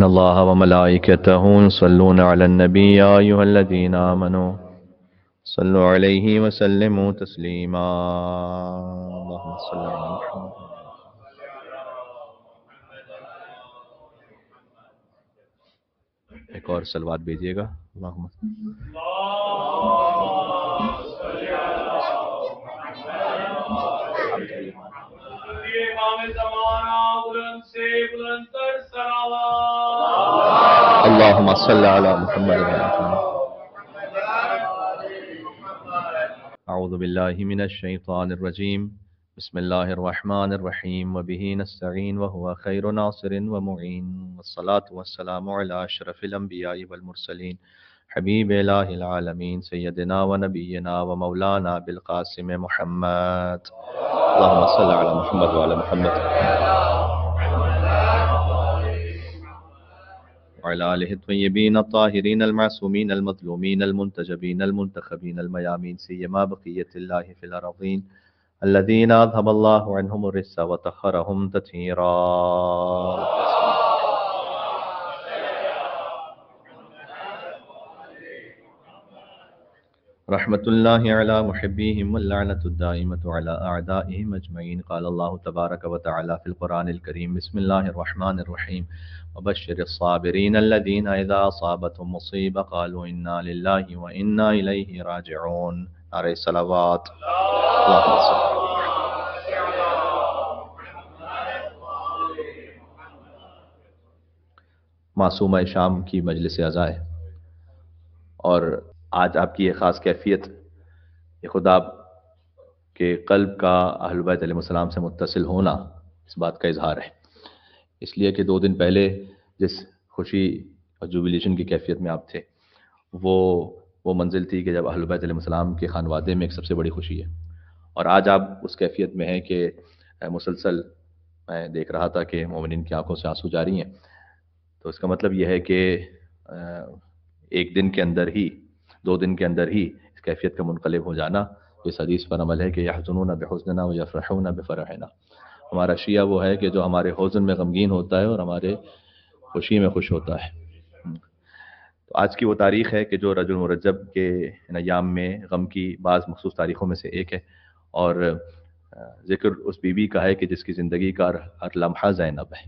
الله وملائكته يصلون على النبي يا أيها الذين آمنوا صلوا عليه وسلموا تسليما اللهم صل على محمد. ایک اور صلوات بھیجیے گا. اللہم اللہم صل علی محمد وعلی محمد. اعوذ باللہ من الشیطان الرجیم. بسم اللہ الرحمن الرحیم وبہ نستعین وہو خیر ناصر ومعین والصلاة والسلام علی اشرف الانبیاء والمرسلین حبیب الہ العالمین سیدنا و نبینا و مولانا بالقاسم محمد. اللہم صل علی محمد وعلی محمد وعلى آله الطيبين الطاهرين المعصومين المظلومين المنتجبين المنتخبين الميامين سيما بقية الله في الأرضين الذين أذهب الله عنهم الرجس وطهرهم تطهيرا. رحمة الله على محبيهم واللعنة الدائمة على أعدائهم أجمعين. قال الله تبارك وتعالى في القرآن الكريم بسم الله الرحمن الرحيم وبشر الصابرين الذين إذا أصابتهم مصيبة قالوا إنا لله وإنا إليه راجعون. نعرہ صلوات. اللهم صل. معصومہ شام کی مجلس عزا ہے اور آج آپ کی یہ خاص کیفیت یہ خدا کے قلب کا اہل بیت علیہ السلام سے متصل ہونا اس بات کا اظہار ہے. اس لیے کہ 2 دن پہلے جس خوشی اور جوبیلیشن کی کیفیت میں آپ تھے وہ منزل تھی کہ جب اہل بیت علیہ السلام کے خانوادے میں ایک سب سے بڑی خوشی ہے، اور آج آپ اس کیفیت میں ہیں کہ مسلسل میں دیکھ رہا تھا کہ مومنین کی آنکھوں سے آنسو جاری ہیں. تو اس کا مطلب یہ ہے کہ 1 دن کے اندر ہی 2 دن کے اندر ہی اس کیفیت کا منقلب ہو جانا اس حدیث پر عمل ہے کہ یحزنون بحزننا ویفرحون بفرحنا. ہمارا شیعہ وہ ہے کہ جو ہمارے حزن میں غمگین ہوتا ہے اور ہمارے خوشی میں خوش ہوتا ہے. تو آج کی وہ تاریخ ہے کہ جو رجب المرجب کے ان ایام میں غم کی بعض مخصوص تاریخوں میں سے ایک ہے، اور ذکر اس بی بی کا ہے کہ جس کی زندگی کا ہر لمحہ زینب ہے.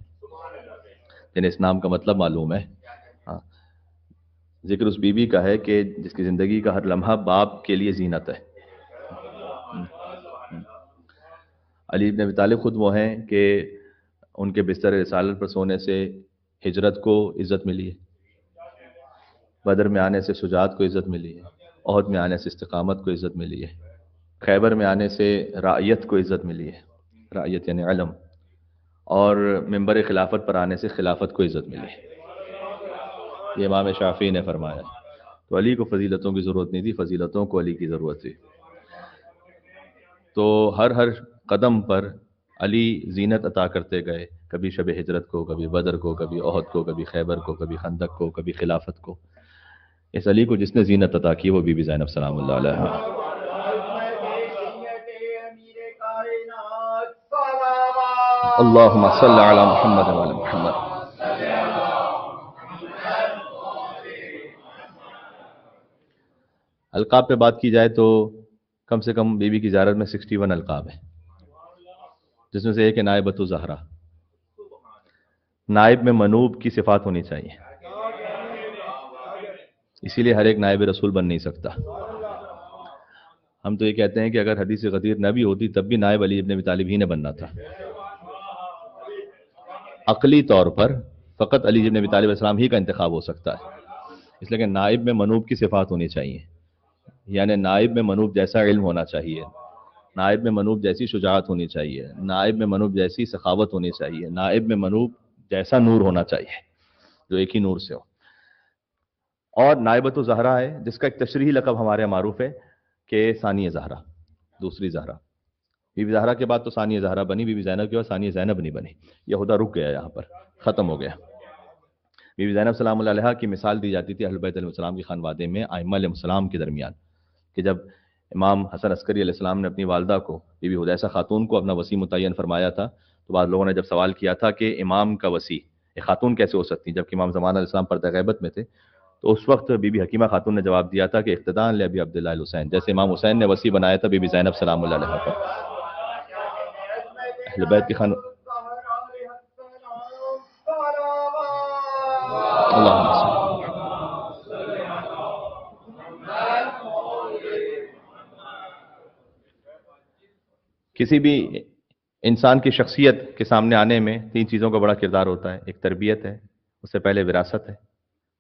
جنہیں اس نام کا مطلب معلوم ہے. ذکر اس بی بی کا ہے کہ جس کی زندگی کا ہر لمحہ باپ کے لیے زینت ہے. علی بن ابی طالب خود وہ ہیں کہ ان کے بستر رسالت پر سونے سے ہجرت کو عزت ملی ہے، بدر میں آنے سے شجاعت کو عزت ملی ہے، احد میں آنے سے استقامت کو عزت ملی ہے، خیبر میں آنے سے رعیت کو عزت ملی ہے، رعیت یعنی علم، اور منبر خلافت پر آنے سے خلافت کو عزت ملی ہے. یہ امام شافعی نے فرمایا. تو علی کو فضیلتوں کی ضرورت نہیں تھی، فضیلتوں کو علی کی ضرورت تھی. تو ہر قدم پر علی زینت عطا کرتے گئے، کبھی شب ہجرت کو، کبھی بدر کو، کبھی احد کو، کبھی خیبر کو، کبھی خندق کو، کبھی خلافت کو. اس علی کو جس نے زینت عطا کی وہ بی بی زینب سلام اللہ علیہ. اللہم صل علی محمد وعلی محمد. القاب پہ بات کی جائے تو کم سے کم بی بی کی زیارت میں 61 القاب ہیں، جس میں سے ایک ہے نائبۃ الزہرا. نائب میں منوب کی صفات ہونی چاہیے، اسی لیے ہر ایک نائب رسول بن نہیں سکتا. ہم تو یہ کہتے ہیں کہ اگر حدیث غدیر نہ بھی ہوتی تب بھی نائب علی ابن ابی طالب ہی نے بننا تھا. عقلی طور پر فقط علی ابن ابی طالب علیہ السلام ہی کا انتخاب ہو سکتا ہے، اس لیے کہ نائب میں منوب کی صفات ہونی چاہیے. یعنی نائب میں منوب جیسا علم ہونا چاہیے، نائب میں منوب جیسی شجاعت ہونی چاہیے، نائب میں منوب جیسی سخاوت ہونی چاہیے، نائب میں منوب جیسا نور ہونا چاہیے جو ایک ہی نور سے ہو. اور نائبۃ الزہرا ہے جس کا ایک تشریحی لقب ہمارے معروف ہے کہ ثانی زہرا، دوسری زہرا. بی بی زہرا کے بعد تو ثانی زہرا بنی، بی بی زینب کے بعد ثانی زینب نہیں بنی. یہودہ رک گیا، یہاں پر ختم ہو گیا. بی بی زینب سلام اللہ علیہا کی مثال دی جاتی تھی اہل بیت علیہ السلام کے خانوادے میں ائمہ علیہ السلام کے درمیان، کہ جب امام حسن عسکری علیہ السلام نے اپنی والدہ کو بی بی حدیثہ خاتون کو اپنا وصی متعین فرمایا تھا، تو بعض لوگوں نے جب سوال کیا تھا کہ امام کا وصی ایک خاتون کیسے ہو سکتی ہیں، جبکہ امام زمان علیہ السلام پردہ غیبت میں تھے. تو اس وقت بی بی حکیمہ خاتون نے جواب دیا تھا کہ اقتداء لابی عبداللہ الحسین، جیسے امام حسین نے وصی بنایا تھا بی بی زینب سلام اللہ علیہ پر. اہل بیت کی خانوں اللہم صل. کسی بھی انسان کی شخصیت کے سامنے آنے میں تین چیزوں کا بڑا کردار ہوتا ہے. ایک تربیت ہے، اس سے پہلے وراثت ہے،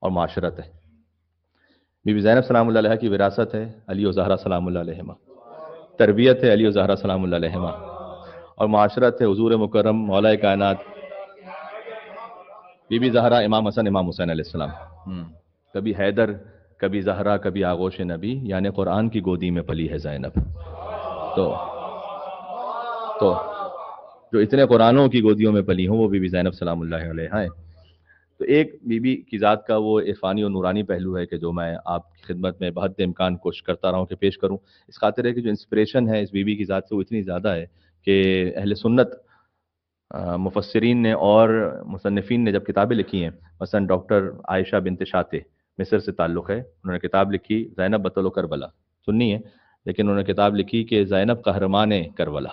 اور معاشرت ہے. بی بی زینب سلام اللہ علیہ کی وراثت ہے علی و زہرا سلام اللہ علیہما، تربیت ہے علی و زہرا سلام اللہ علیہما، اور معاشرت ہے حضور مکرم مولا کائنات بی بی زہرا امام حسن امام حسین علیہ السلام. کبھی حیدر، کبھی زہرا، کبھی آغوش نبی، یعنی قرآن کی گودی میں پلی ہے زینب. تو جو اتنے قرآنوں کی گودیوں میں پلی ہوں وہ بی بی زینب سلام اللہ علیہ ہیں. تو ایک بی بی کی ذات کا وہ عرفانی اور نورانی پہلو ہے کہ جو میں آپ کی خدمت میں بحد امکان کوشش کرتا رہا ہوں کہ پیش کروں. اس خاطر ہے کہ جو انسپریشن ہے اس بی بی کی ذات سے وہ اتنی زیادہ ہے کہ اہل سنت مفسرین نے اور مصنفین نے جب کتابیں لکھی ہیں، مثلا ڈاکٹر عائشہ بنت شاطے، مصر سے تعلق ہے، انہوں نے کتاب لکھی زینب بطل و کربلا، سنی ہے، لیکن انہوں نے کتاب لکھی کہ زینب قہرمان کربلا.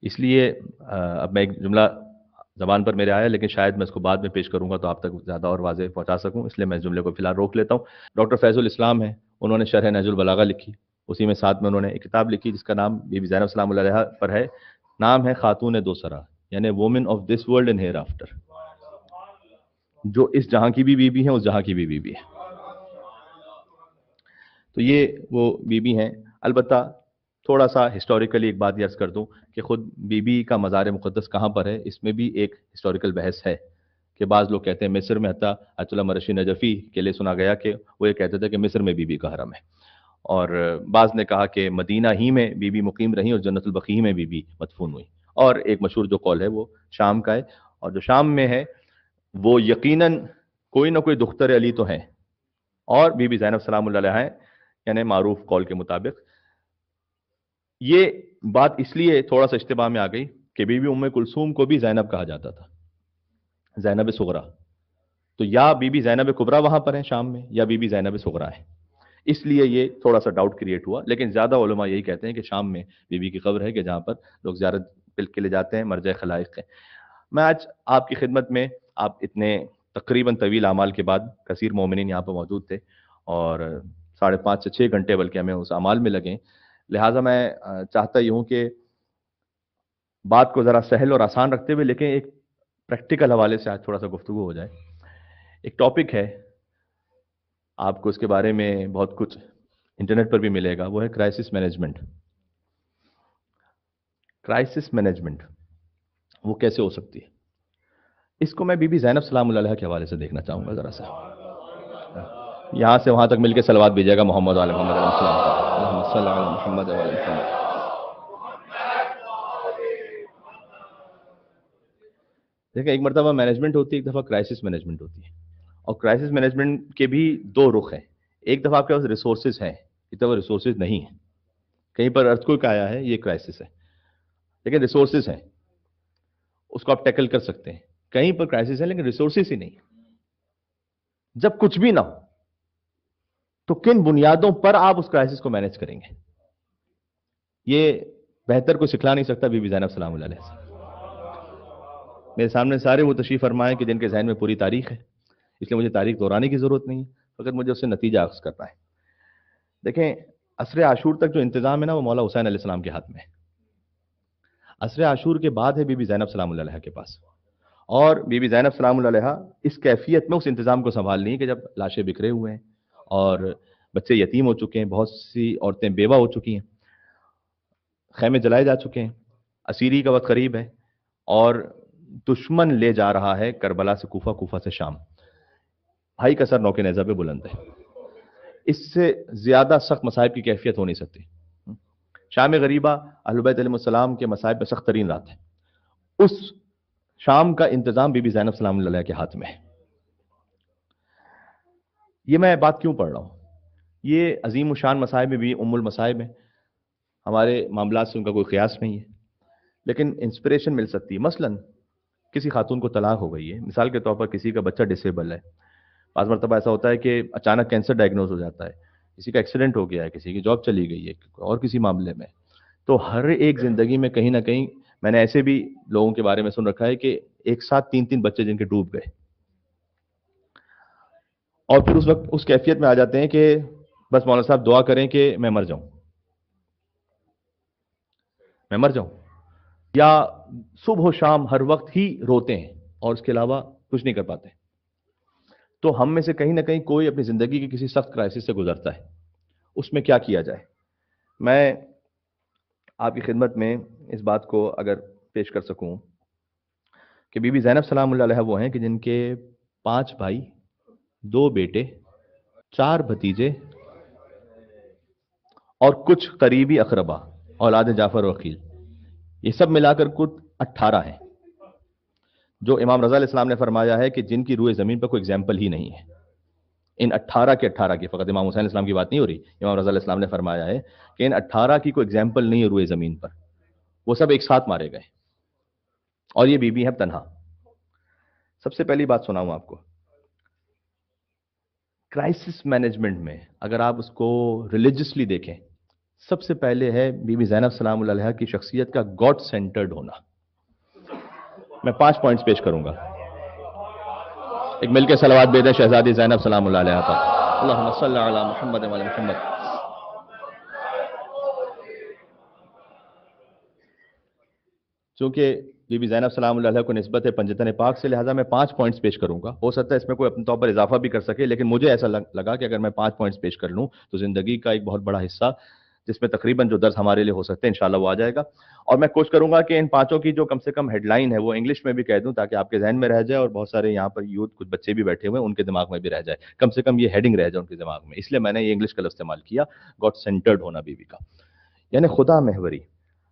اس لیے اب میں ایک جملہ زبان پر میرے آیا، لیکن شاید میں اس کو بعد میں پیش کروں گا تو آپ تک زیادہ اور واضح پہنچا سکوں، اس لیے میں اس جملے کو فی الحال روک لیتا ہوں. ڈاکٹر فیض الاسلام ہیں، انہوں نے شرح نہج البلاغہ لکھی، اسی میں ساتھ میں انہوں نے ایک کتاب لکھی جس کا نام بی بی زینب سلام اللہ علیہ پر ہے. نام ہے خاتون دو سرا، یعنی woman of this world and hereafter, جو اس جہاں کی بھی بی بی ہیں اس جہاں کی بھی بی بی ہے. تو یہ وہ بی بی ہیں. البتہ تھوڑا سا ہسٹوریکلی ایک بات عرض کر دوں کہ خود بی بی کا مزار مقدس کہاں پر ہے، اس میں بھی ایک ہسٹوریکل بحث ہے کہ بعض لوگ کہتے ہیں مصر میں، حتیٰ آیت اللہ مرشی نجفی کے لیے سنا گیا کہ وہ یہ کہتے تھے کہ مصر میں بی بی کا حرم ہے، اور بعض نے کہا کہ مدینہ ہی میں بی بی مقیم رہیں اور جنت البقیع میں بی بی مدفون ہوئی، اور ایک مشہور جو قول ہے وہ شام کا ہے، اور جو شام میں ہے وہ یقیناً کوئی نہ کوئی دختر علی تو ہیں، اور بی بی زینب سلام اللہ علیہ ہیں، یعنی معروف قول کے مطابق. یہ بات اس لیے تھوڑا سا اشتباہ میں آ گئی کہ بی بی ام کلثوم کو بھی زینب کہا جاتا تھا، زینب صغرا. تو یا بی بی زینب کبرا وہاں پر ہیں شام میں، یا بی بی زینب صغرا ہے، اس لیے یہ تھوڑا سا ڈاؤٹ کریٹ ہوا. لیکن زیادہ علماء یہی کہتے ہیں کہ شام میں بی بی کی قبر ہے کہ جہاں پر لوگ زیارت کے لیے جاتے ہیں، مرجع خلائق ہے. میں آج آپ کی خدمت میں، آپ اتنے تقریباً طویل اعمال کے بعد کثیر مومنین یہاں پر موجود تھے، اور 5.5 سے 6 گھنٹے بلکہ ہمیں اس اعمال میں لگیں، لہٰذا میں چاہتا ہی ہوں کہ بات کو ذرا سہل اور آسان رکھتے ہوئے لیکن ایک پریکٹیکل حوالے سے آج تھوڑا سا گفتگو ہو جائے. ایک ٹاپک ہے، آپ کو اس کے بارے میں بہت کچھ انٹرنیٹ پر بھی ملے گا، وہ ہے کرائسس مینجمنٹ. کرائسس مینجمنٹ وہ کیسے ہو سکتی ہے، اس کو میں بی بی زینب سلام اللہ علیہ کے حوالے سے دیکھنا چاہوں گا. ذرا سا یہاں سے وہاں تک مل کے صلوات بھیجیے گا محمد علیہ محمد علیہ السلام، صلی اللہ علیہ محمد علیہ محمد. دیکھیں، ایک مرتبہ مینجمنٹ ہوتی ہے، ایک دفعہ کرائسس مینجمنٹ ہوتی ہے، اور کرائسس مینجمنٹ کے بھی دو رخ ہیں. ایک دفعہ آپ کے پاس ریسورسز ہیں، ایک دفعہ ریسورسز نہیں ہیں. کہیں پر ارتھکوئک آیا ہے، یہ کرائسس ہے، لیکن ریسورسز ہیں، اس کو آپ ٹیکل کر سکتے ہیں. کہیں پر کرائسس ہے لیکن ریسورسز ہی نہیں. جب کچھ بھی نہ ہو تو کن بنیادوں پر آپ اس کرائسس کو مینج کریں گے، یہ بہتر کوئی سکھلا نہیں سکتا بی بی زینب سلام اللہ علیہ سے. میرے سامنے سارے وہ تشریف فرمائے کہ جن کے ذہن میں پوری تاریخ ہے، اس لیے مجھے تاریخ دہرانے کی ضرورت نہیں ہے، اگر مجھے اس سے نتیجہ اخذ کرنا ہے. دیکھیں، عصر عاشور تک جو انتظام ہے نا وہ مولا حسین علیہ السلام کے ہاتھ میں ہے. عصر عاشور کے بعد ہے بی بی زینب سلام اللہ علیہ کے پاس، اور بی بی زینب سلام اللہ علیہ اس کیفیت میں اس انتظام کو سنبھال لی کہ جب لاشیں بکھرے ہوئے ہیں اور بچے یتیم ہو چکے ہیں، بہت سی عورتیں بیوہ ہو چکی ہیں، خیمے جلائے جا چکے ہیں، اسیری کا وقت قریب ہے، اور دشمن لے جا رہا ہے کربلا سے کوفہ، کوفہ سے شام. بھائی کا سر نوکے نیزہ پہ بلند ہے. اس سے زیادہ سخت مصائب کی کیفیت ہو نہیں سکتی. شام غریبہ اہل بیت علیہ السلام کے مصائب میں سخت ترین رات ہے. اس شام کا انتظام بی بی زینب سلام اللہ علیہ کے ہاتھ میں ہے. یہ میں بات کیوں پڑھ رہا ہوں؟ یہ عظیم الشان مصائب میں بھی ام المصائب ہیں، ہمارے معاملات سے ان کا کوئی قیاس نہیں ہے، لیکن انسپریشن مل سکتی ہے. مثلاً کسی خاتون کو طلاق ہو گئی ہے، مثال کے طور پر کسی کا بچہ ڈسیبل ہے، بعض مرتبہ ایسا ہوتا ہے کہ اچانک کینسر ڈائگنوز ہو جاتا ہے، کسی کا ایکسیڈنٹ ہو گیا ہے، کسی کی جاب چلی گئی ہے اور کسی معاملے میں، تو ہر ایک زندگی میں کہیں نہ کہیں میں نے ایسے بھی لوگوں کے بارے میں سن رکھا ہے کہ ایک ساتھ 3 بچے جن کے ڈوب گئے، اور پھر اس وقت اس کیفیت میں آ جاتے ہیں کہ بس مولانا صاحب دعا کریں کہ میں مر جاؤں، میں مر جاؤں، یا صبح و شام ہر وقت ہی روتے ہیں اور اس کے علاوہ کچھ نہیں کر پاتے. تو ہم میں سے کہیں نہ کہیں کوئی اپنی زندگی کی کسی سخت کرائسس سے گزرتا ہے. اس میں کیا کیا جائے؟ میں آپ کی خدمت میں اس بات کو اگر پیش کر سکوں کہ بی بی زینب سلام اللہ علیہ وہ ہیں کہ جن کے 5 بھائی، 2 بیٹے، 4 بھتیجے اور کچھ قریبی اقربا اولاد جعفر و عقیل، یہ سب ملا کر کل 18 ہیں، جو امام رضا علیہ السلام نے فرمایا ہے کہ جن کی روئے زمین پر کوئی اگزامپل ہی نہیں ہے. ان 18 کے 18 کی، فقط امام حسین علیہ السلام کی بات نہیں ہو رہی، امام رضا علیہ السلام نے فرمایا ہے کہ ان 18 کی کوئی اگزامپل نہیں ہے روئے زمین پر، وہ سب ایک ساتھ مارے گئے اور یہ بی بی ہیں تنہا. سب سے پہلی بات سناؤں آپ کو، کرائسس مینجمنٹ میں اگر آپ اس کو ریلیجسلی دیکھیں، سب سے پہلے ہے بی بی زینب سلام اللہ علیہ کی شخصیت کا گاڈ سینٹرڈ ہونا. میں 5 پوائنٹس پیش کروں گا، ایک مل کے صلوات بھیجیں شہزادی زینب سلام اللہ علیہ پر. اللہم صلی علی محمد و علی محمد. چونکہ بی بی زینب سلام اللہ علیہ کو نسبت ہے پنجتن پاک سے، لہٰذا میں 5 پوائنٹس پیش کروں گا. ہو سکتا ہے اس میں کوئی اپنے طور پر اضافہ بھی کر سکے، لیکن مجھے ایسا لگا کہ اگر میں 5 پوائنٹس پیش کر لوں تو زندگی کا ایک بہت بڑا حصہ جس میں تقریباً جو درس ہمارے لیے ہو سکتے ہیں انشاءاللہ وہ آ جائے گا. اور میں کوشش کروں گا کہ ان 5 کی جو کم سے کم ہیڈ لائن ہے وہ انگلش میں بھی کہہ دوں تاکہ آپ کے ذہن میں رہ جائے، اور بہت سارے یہاں پر یوتھ کچھ بچے بھی بیٹھے ہوئے ہیں ان کے دماغ میں بھی رہ جائے، کم سے کم یہ ہیڈنگ رہ جائے ان کے دماغ میں. اس لیے میں نے یہ انگلش کا لفظ استعمال کیا، گاڈ سینٹرڈ ہونا بی بی کا، یعنی خدا محوری.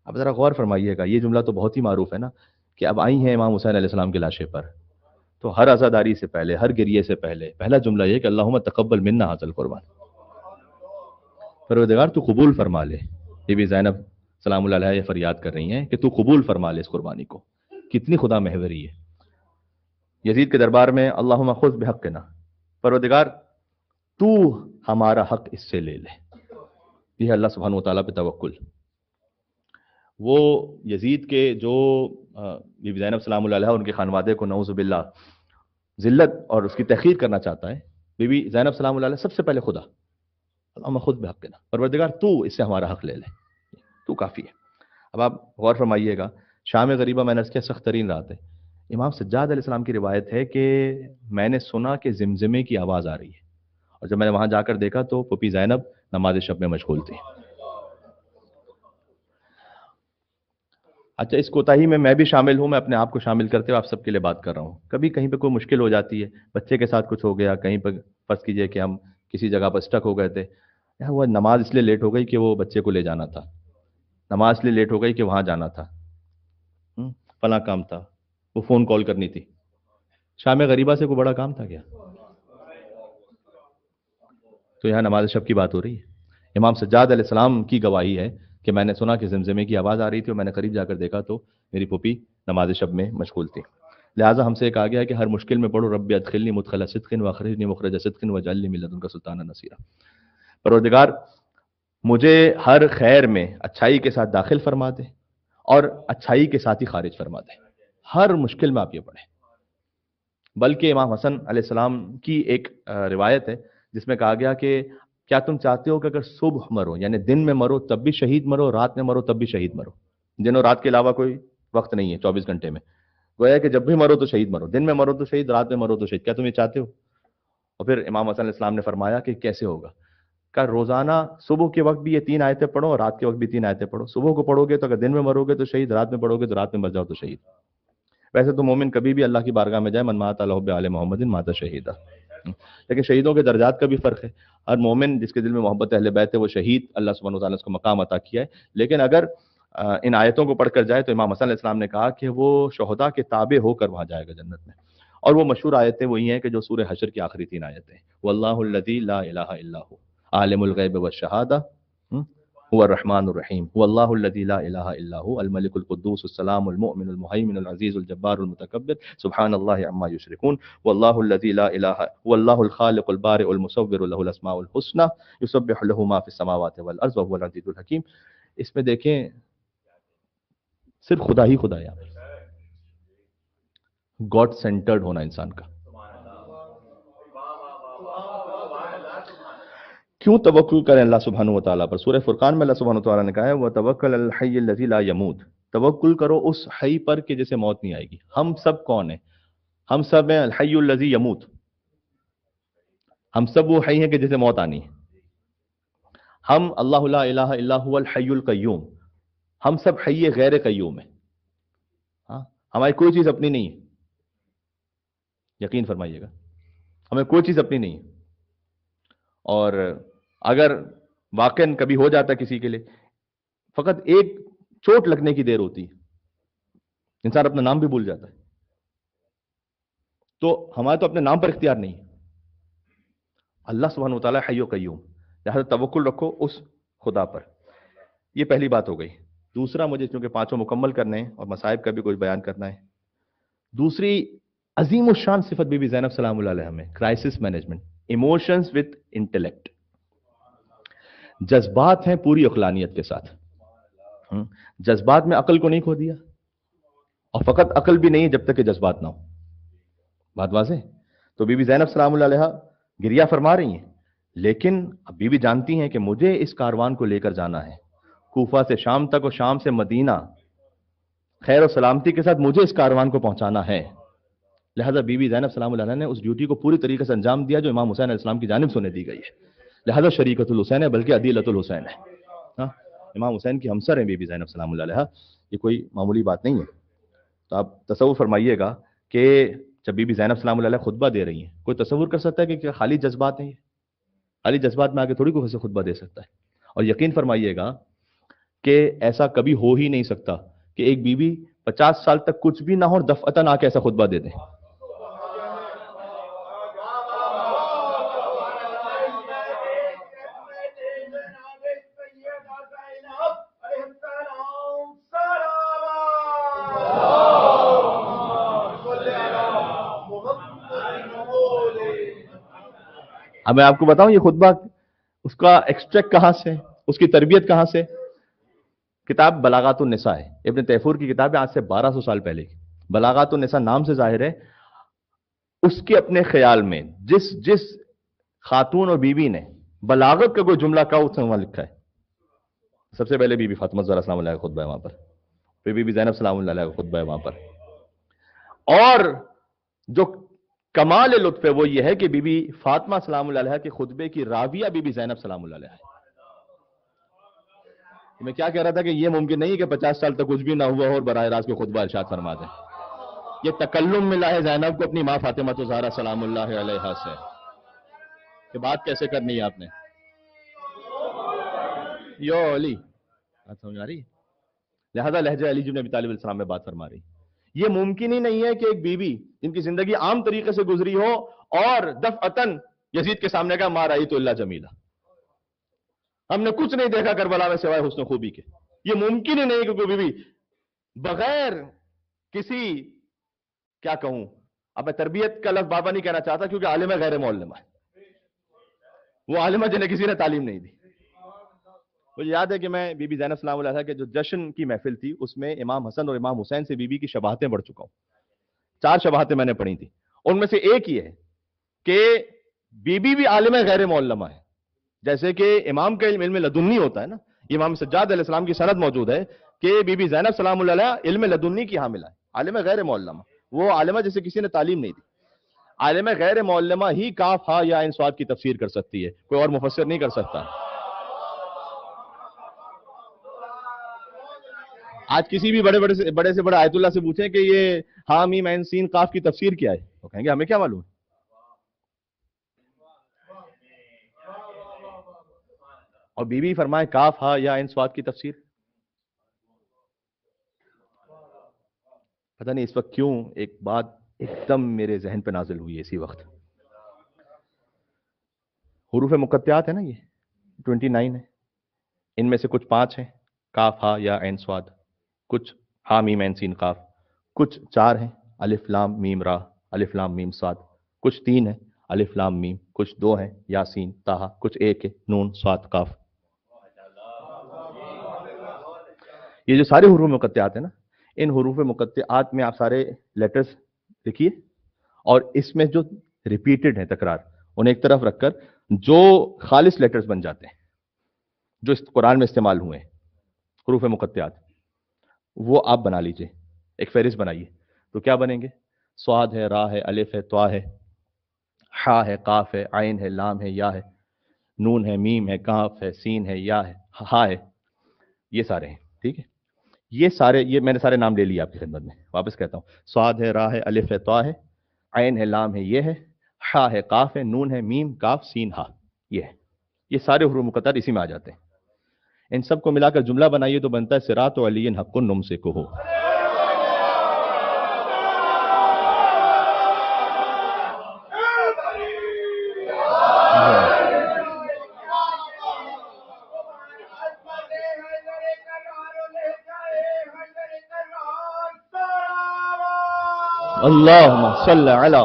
اب ذرا غور فرمائیے گا، یہ جملہ تو بہت ہی معروف ہے نا کہ اب آئی ہیں امام حسین علیہ السلام کی لاشے پر، تو ہر عزاداری سے پہلے، ہر گریے سے پہلے پہلا جملہ یہ کہ اللہم تقبل منا ھذا القربان، پروردگار تو قبول فرما لے. بی بی زینب سلام اللہ علیہ یہ فریاد کر رہی ہیں کہ تو قبول فرما لے اس قربانی کو. کتنی خدا محوری ہے. یزید کے دربار میں اللہم خذ بحقنا، پروردگار تو ہمارا حق اس سے لے لے. یہ ہے اللہ سبحانہ و تعالیٰ پہ توکل. وہ یزید کے جو بی بی زینب سلام اللہ علیہ ان کے خانوادے کو نعوذ باللہ ذلت اور اس کی تحقیر کرنا چاہتا ہے، بی بی زینب سلام اللہ علیہ سب سے پہلے خدا، اللہم خذ بحقنا، پروردگار تو اس سے ہمارا حق لے لے، تو کافی ہے. اب آپ غور فرمائیے گا، شام غریبہ میں نے اس کے سخت ترین رات ہے. امام سجاد علیہ السلام کی روایت ہے کہ میں نے سنا کہ زمزمے کی آواز آ رہی ہے، اور جب میں نے وہاں جا کر دیکھا تو پھوپھی زینب نماز شب میں مشغول تھی. اچھا، اس کوتاہی میں بھی شامل ہوں، میں اپنے آپ کو شامل کرتے ہوئے آپ سب کے لیے بات کر رہا ہوں. کبھی کہیں پہ کوئی مشکل ہو جاتی ہے، بچے کے ساتھ کچھ ہو گیا، کہیں پہ فرض کیجئے کہ ہم کسی جگہ پر اسٹک ہو گئے تھے، وہ نماز اس لیے لیٹ ہو گئی کہ وہ بچے کو لے جانا تھا، نماز اس لیے لیٹ ہو گئی کہ وہاں جانا تھا، فلاں کام تھا، وہ فون کال کرنی تھی. شام غریبہ سے کوئی بڑا کام تھا کیا؟ تو یہاں نماز شب کی بات ہو رہی ہے. امام سجاد علیہ السلام کی گواہی ہے کہ میں نے سنا کہ زمزمے کی آواز آ رہی تھی اور میں نے قریب جا کر دیکھا تو میری پھوپھی نماز شب میں مشغول تھی. لہٰذا ہم سے یہ کہا گیا ہے کہ ہر مشکل میں پڑھو رب ادخلنی مدخل صدق واخرجنی مخرج صدق واجعلنی من لدنک سلطانا نصیرا. پروردگار مجھے ہر خیر میں اچھائی کے ساتھ داخل فرما دے اور اچھائی کے ساتھ ہی خارج فرما دے. ہر مشکل میں آپ یہ پڑھیں. بلکہ امام حسن علیہ السلام کی ایک روایت ہے جس میں کہا گیا کہ کیا تم چاہتے ہو کہ اگر صبح مرو، یعنی دن میں مرو تب بھی شہید مرو، رات میں مرو تب بھی شہید مرو، دن اور رات کے علاوہ کوئی وقت نہیں ہے 24 گھنٹے میں، گویا کہ جب بھی مرو تو شہید مرو، دن میں مرو تو شہید، رات میں مرو تو شہید، کیا تم یہ چاہتے ہو؟ اور پھر امام حسن علیہ السلام نے فرمایا کہ کیسے ہوگا؟ کہ روزانہ صبح کے وقت بھی یہ 3 آیتیں پڑھو اور رات کے وقت بھی 3 آیتیں پڑھو. صبح کو پڑھو گے تو اگر دن میں مرو گے تو شہید، رات میں پڑھو گے تو رات میں مر جاؤ تو شہید. ویسے تو مومن کبھی بھی اللہ کی بارگاہ میں جائے من مات علی حب آل محمد مات شہیدہ، لیکن شہیدوں کے درجات کا بھی فرق ہے. ہر مومن جس کے دل میں محبت اہل بیت ہے وہ شہید، اللہ سبحانہ و تعالیٰ نے اس کو مقام عطا کیا ہے. لیکن اگر ان آیتوں کو پڑھ کر جائے تو امام حسن علیہ السلام نے کہا کہ وہ شہداء کے تابع ہو کر وہاں جائے گا جنت میں. اور وہ مشہور آیتیں وہی ہیں کہ جو سورہ حشر کی آخری 3 آیتیں، واللہ الذی لا الہ الا هو عالم الغیب والشہادہ هو الرحمن الرحيم هو الله الذي لا إله إلا هو الملك القدوس السلام المؤمن المهيمن العزيز الجبار المتكبر سبحان الله عما يشركون والله الذي لا إله هو الله الخالق البارئ المصور له الأسماء الحسنى يسبح له ما في السماوات والأرض وهو العزيز الحكيم. اس میں دیکھیں صرف خدا ہی خدا ہے، گاڈ سینٹرڈ ہونا انسان کا. کیوں توکل کریں اللہ سبحانہ و تعالیٰ پر؟ سورہ فرقان میں اللہ سبحانہ و تعالیٰ نے کہا ہے وَتَوَكَّلْ عَلَى الْحَيِّ الَّذِي لَا يَمُوتُ، توکل کرو اس حی پر کہ جسے موت نہیں آئے گی. ہم سب کون ہیں؟ ہم سب ہیں الحی الذی یموت، ہم سب وہ حی ہیں کہ جسے موت آنی ہے. ہم اللہ لا الہ الا هو الحی القیوم، ہم سب حی غیر قیوم ہیں. ہاں ہماری کوئی چیز اپنی نہیں ہے، یقین فرمائیے گا ہمیں کوئی چیز اپنی نہیں ہے. اور اگر واقعاً کبھی ہو جاتا ہے کسی کے لیے، فقط ایک چوٹ لگنے کی دیر ہوتی ہے، انسان اپنا نام بھی بھول جاتا ہے. تو ہمارے تو اپنے نام پر اختیار نہیں ہے. اللہ سبحانہ و تعالیٰ حی و قیوم، لہذا توکل رکھو اس خدا پر. یہ پہلی بات ہو گئی. دوسرا، مجھے چونکہ پانچوں مکمل کرنے ہیں اور مصائب کا بھی کچھ بیان کرنا ہے، دوسری عظیم الشان صفت بی بی زینب سلام اللہ علیہ میں crisis management, emotions with intellect. جذبات ہیں پوری عقلانیت کے ساتھ. جذبات میں عقل کو نہیں کھو دیا، اور فقط عقل بھی نہیں جب تک کہ جذبات نہ ہو. بات واضح؟ تو بی بی زینب سلام اللہ علیہ گریہ فرما رہی ہیں، لیکن اب بی بی جانتی ہیں کہ مجھے اس کاروان کو لے کر جانا ہے کوفہ سے شام تک اور شام سے مدینہ، خیر و سلامتی کے ساتھ مجھے اس کاروان کو پہنچانا ہے. لہذا بی بی زینب سلام اللہ علیہ نے اس ڈیوٹی کو پوری طریقے سے انجام دیا جو امام حسین علیہ السلام کی جانب سے انہیں دی گئی ہے. لہذا شریکت الحسین ہے، بلکہ عدیلۃ الحسین ہے. ہاں امام حسین کی ہمسر ہیں بی بی زینب سلام اللہ علیہ، یہ کوئی معمولی بات نہیں ہے. تو آپ تصور فرمائیے گا کہ جب بی بی زینب سلام اللہ علیہ خطبہ دے رہی ہیں، کوئی تصور کر سکتا ہے کہ خالی جذبات ہیں؟ یہ خالی جذبات میں آگے تھوڑی کوئی سے خطبہ دے سکتا ہے. اور یقین فرمائیے گا کہ ایسا کبھی ہو ہی نہیں سکتا کہ ایک بیوی 50 سال تک کچھ بھی نہ ہو اور دفعتاً آ کے ایسا خطبہ دے دیں. اب میں آپ کو بتاؤں یہ خطبہ اس کا ایکسٹریکٹ کہاں سے، اس کی تربیت کہاں سے؟ کتاب بلاغات النساء ہے، ابن تیفور کی کتاب ہے، آج سے 1200 سال پہلے کی. بلاغات النساء نام سے ظاہر ہے اس کے اپنے خیال میں جس خاتون اور بیوی نے بلاغت کا کوئی جملہ کہا اس نے وہاں لکھا ہے. سب سے پہلے بی بی فاطمہ زہرا سلام اللہ علیہ کا خطبہ ہے وہاں پر، پھر بی بی زینب سلام اللہ علیہ کا خطبہ ہے وہاں پر. اور جو کمال لطف ہے وہ یہ ہے کہ بی بی فاطمہ سلام اللہ علیہ کے خطبے کی راویہ بی بی زینب سلام اللہ علیہ ہے. میں کیا کہہ رہا تھا کہ یہ ممکن نہیں کہ 50 سال تک کچھ بھی نہ ہوا ہو اور براہ راست کو خطبہ ارشاد فرما دیں. یہ تکلم ملا ہے زینب کو اپنی ماں فاطمہ زہرا سلام اللہ علیہ سے کہ بات کیسے کرنی ہے آپ نے. یو علی بات سمجھ آ رہی؟ لہذا لہجہ علی جبن ابی طالب علیہ السلام میں بات فرما رہی. یہ ممکن ہی نہیں ہے کہ ایک بیوی جن کی زندگی عام طریقے سے گزری ہو اور دفعتاً یزید کے سامنے کا مار آئی تو اللہ جمیلہ، ہم نے کچھ نہیں دیکھا کربلا میں سوائے حسن خوبی کے. یہ ممکن ہی نہیں کہ کوئی بیوی بغیر کسی، کیا کہوں، اب میں تربیت کا لفظ بابا نہیں کہنا چاہتا کیونکہ عالمہ غیر معلمہ ہے، وہ عالمہ جنہیں کسی نے تعلیم نہیں دی. مجھے یاد ہے کہ میں بی بی زینب سلام اللہ علیہ کے جو جشن کی محفل تھی اس میں امام حسن اور امام حسین سے بی بی کی شباہتیں پڑھ چکا ہوں. 4 شباہتیں میں نے پڑھی تھی، ان میں سے ایک یہ ہے کہ بی بی بھی عالمہ غیر معلمہ ہے. جیسے کہ امام کا علم لدنی ہوتا ہے نا، امام سجاد علیہ السلام کی سند موجود ہے کہ بی بی زینب سلام اللہ علیہ علم لدنی کی حاملہ ہے، عالمہ غیر معلمہ. وہ عالمہ جسے کسی نے تعلیم نہیں دی. عالمہ غیر معلمہ ہی کاف ہا یا ان صاد کی تفسیر کر سکتی ہے، کوئی اور مفسر نہیں کر سکتا. آج کسی بھی بڑے سے بڑے آیت اللہ سے پوچھیں کہ یہ ہا میم عین سین قاف کی تفسیر کیا ہے، وہ کہیں گے ہمیں کیا معلوم. اور بی بی فرمائے کاف ہا یا عین صاد کی تفسیر. پتہ نہیں اس وقت کیوں ایک بات ایک دم میرے ذہن پہ نازل ہوئی ہے اسی وقت. حروف مقطعات ہے نا، یہ 29 ہے. ان میں سے کچھ 5 ہیں، کاف ہا یا عین صاد، کچھ ہا میم عین سین قاف، کچھ 4 ہیں، الف لام میم را، الف لام میم صاد، کچھ 3 ہیں، الف لام میم، کچھ 2 ہیں، یاسین تاہا، کچھ 1 ہے، نون صاد قاف۔ یہ جو سارے حروف مقطعات ہیں نا، ان حروف مقطعات میں آپ سارے لیٹرز لکھیے، اور اس میں جو ریپیٹڈ ہیں تکرار، انہیں ایک طرف رکھ کر جو خالص لیٹرز بن جاتے ہیں جو اس قرآن میں استعمال ہوئے ہیں حروف مقطعات، وہ آپ بنا لیجئے، ایک فہرست بنائیے۔ تو کیا بنیں گے؟ صاد ہے، را ہے، الف ہے، طا ہے، حا ہے، قاف ہے، عین ہے، لام ہے، یا ہے، نون ہے، میم ہے، کاف ہے، سین ہے، یا ہے، ہا ہے، یہ سارے ہیں، ٹھیک ہے؟ یہ سارے، یہ میں نے سارے نام لے لیے آپ کی خدمت میں، واپس کہتا ہوں۔ صاد ہے، را ہے، الف ہے، طا ہے، عین ہے، لام ہے، یہ ہے، حا ہے، قاف ہے، نون ہے، میم، کاف، سین، ہا، یہ ہے۔ یہ سارے حروف مقطعات اسی میں آ جاتے ہیں۔ ان سب کو ملا کر جملہ بنائیے تو بنتا ہے صراط علی حق نمسکہ۔ اللہم صلی علی،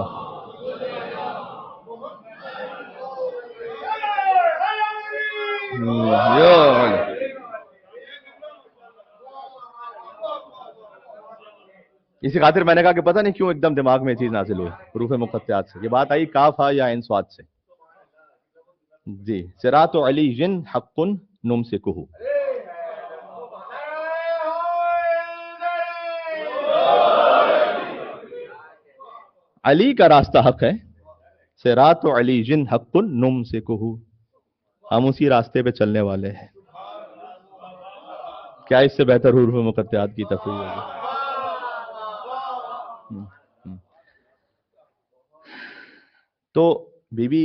اسی خاطر میں نے کہا کہ پتہ نہیں کیوں ایک دم دماغ میں یہ چیز نازل ہوئی حروف مقطعات سے۔ یہ بات آئی کاف ہا یا عین صاد سے۔ جی، صراط علی حق نمسکہ۔ علی کا راستہ حق ہے، صراط علی حق نمسکہ، ہم اسی راستے پہ چلنے والے ہیں۔ کیا اس سے بہتر حروف مقطعات کی تفریح ہوگی؟ تو بی بی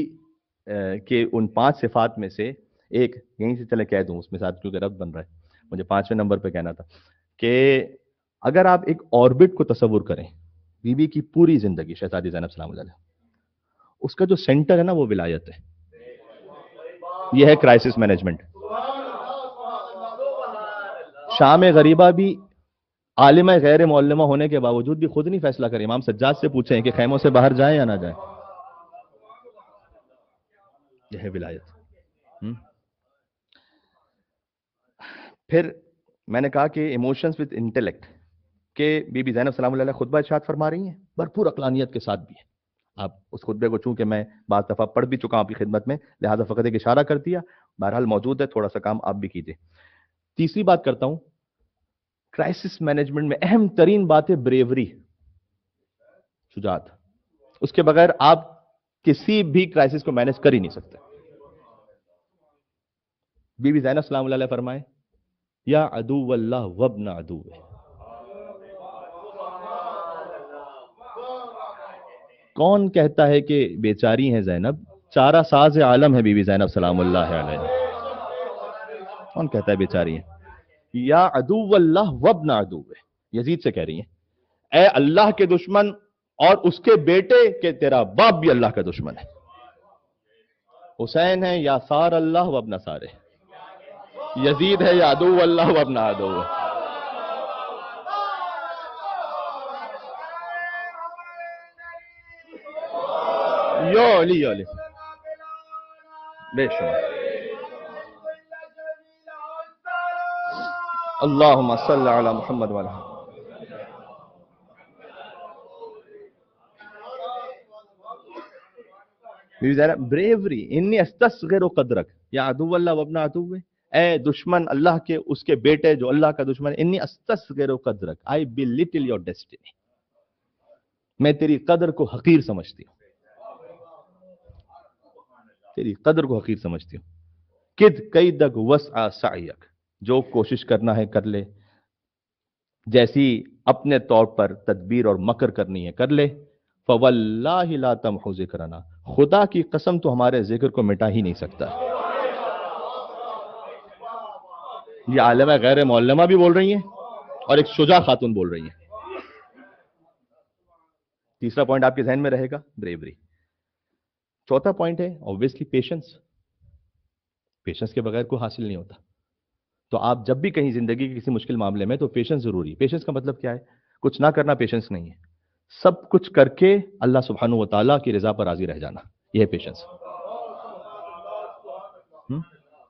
کے ان 5 صفات میں سے ایک، یہیں سے چلے کہہ دوں، اس میں ساتھ کیونکہ ربط بن رہا ہے، مجھے 5ویں نمبر پہ کہنا تھا کہ اگر آپ ایک آربٹ کو تصور کریں، بی بی کی پوری زندگی، شہزادی زینب سلام اللہ علیہ، اس کا جو سینٹر ہے نا وہ ولایت ہے، یہ ہے کرائسس مینجمنٹ۔ شام غریبہ بھی عالمہ غیر معلمہ ہونے کے باوجود بھی خود نہیں فیصلہ کرے، امام سجاد سے پوچھیں کہ خیموں سے باہر جائیں یا نہ جائیں، یہ ہے ولایت۔ پھر میں نے کہا کہ ایموشنز وتھ انٹیلیکٹ، کہ بی بی زینب سلام اللہ علیہ خطبہ ارشاد فرما رہی ہیں بھرپور عقلانیت کے ساتھ بھی ہے۔ آپ اس خطبے کو چونکہ میں بعض دفعہ پڑھ بھی چکا ہوں آپ کی خدمت میں، لہٰذا فقط ایک اشارہ کر دیا، بہرحال موجود ہے، تھوڑا سا کام آپ بھی کیجیے۔ تیسری بات کرتا ہوں، کرائسس مینجمنٹ میں اہم ترین بات ہے بریوری، شجاعت۔ اس کے بغیر آپ کسی بھی کرائسس کو مینج کر ہی نہیں سکتے۔ بی بی زینب سلام اللہ علیہ فرمائے، یا عدو اللہ وابن عدو، کون کہتا ہے کہ بیچاری ہیں زینب؟ چارہ ساز عالم ہے بی بی زینب سلام اللہ علیہ، کون کہتا ہے بیچاری ہیں؟ یا عدو اللہ وابن عدو، یزید سے کہہ رہی ہیں، اے اللہ کے دشمن اور اس کے بیٹے کہ تیرا باپ بھی اللہ کا دشمن ہے۔ حسین ہے یا سار اللہ وابن سارے، یزید ہے یا عدو اللہ وابن عدو۔ یو علی علی بے شمار، اللہم صلی علی محمد وعلی بریوری، انی استصغر قدرک یا عدو اللہ وابن عدو، اے دشمن اللہ کے، اس کے بیٹے جو اللہ کا دشمن ہے، انی استصغر قدرک، آئی بلیٹل یور ڈیسٹینی، میں تیری قدر کو حقیر سمجھتی ہوں، تیری قدر کو حقیر سمجھتی ہوں۔ کد کیدک وسع سعیک، جو کوشش کرنا ہے کر لے، جیسی اپنے طور پر تدبیر اور مکر کرنی ہے کر لے، فواللہ لا تمحو ذکرنا، خدا کی قسم تو ہمارے ذکر کو مٹا ہی نہیں سکتا۔ یہ عالمہ غیر معلمہ بھی بول رہی ہیں اور ایک شجاع خاتون بول رہی ہیں۔ تیسرا پوائنٹ آپ کے ذہن میں رہے گا، بریوری۔ چوتھا پوائنٹ ہے obviously پیشنس، پیشنس کے بغیر کوئی حاصل نہیں ہوتا۔ تو آپ جب بھی کہیں زندگی کے کسی مشکل معاملے میں تو پیشنس ضروری. پیشنس کا مطلب کیا ہے؟ کچھ نہ کرنا پیشنس نہیں ہے. سب کچھ کر کے اللہ سبحانہ و تعالیٰ کی رضا پر راضی رہ جانا، یہ ہے پیشنس.